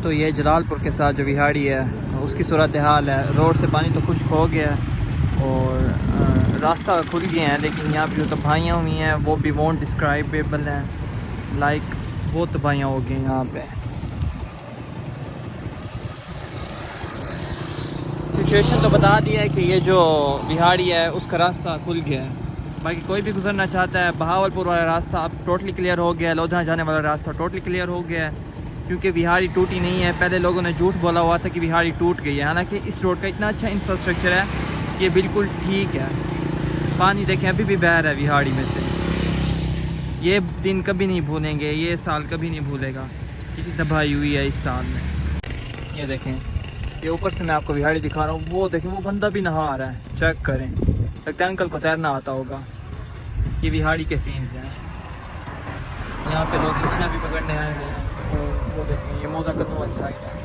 तो ये जलालपुर के साथ जो विहाड़ी है उसकी सूरत हाल है। रोड से पानी तो खुश्क हो गया है और रास्ता खुल गया है, लेकिन यहाँ पे जो तबाहियाँ हुई हैं वो भी वोंट डिस्क्राइबेबल हैं। लाइक बहुत तबाहियाँ हो गई यहाँ पे। सिचुएशन तो बता दिया है कि ये जो विहाड़ी है उसका रास्ता खुल गया है। बाकी कोई भी गुजरना चाहता है, बहावलपुर वाला रास्ता अब टोटली क्लियर हो गया है, लोधना जाने वाला रास्ता टोटली क्लियर हो गया है, क्योंकि विहाड़ी टूटी नहीं है। पहले लोगों ने झूठ बोला हुआ था कि विहाड़ी टूट गई है, हालांकि इस रोड का इतना अच्छा इंफ्रास्ट्रक्चर है कि ये बिल्कुल ठीक है। पानी देखें अभी भी बह रहा है विहाड़ी में से। ये दिन कभी नहीं भूलेंगे, ये साल कभी नहीं भूलेगा। कितनी तबाही हुई है इस साल में। ये देखें, ये ऊपर से मैं आपको विहाड़ी दिखा रहा हूँ, वो देखें वो बंदा भी नहा आ रहा है, चेक करें। लगता है अंकल को तैरना आता होगा। ये विहाड़ी के सीन्स हैं। यहाँ पे लोग मछलियाँ भी पकड़ने आए हैं। वो देखें, ये मौजा कदम वाली साइड है।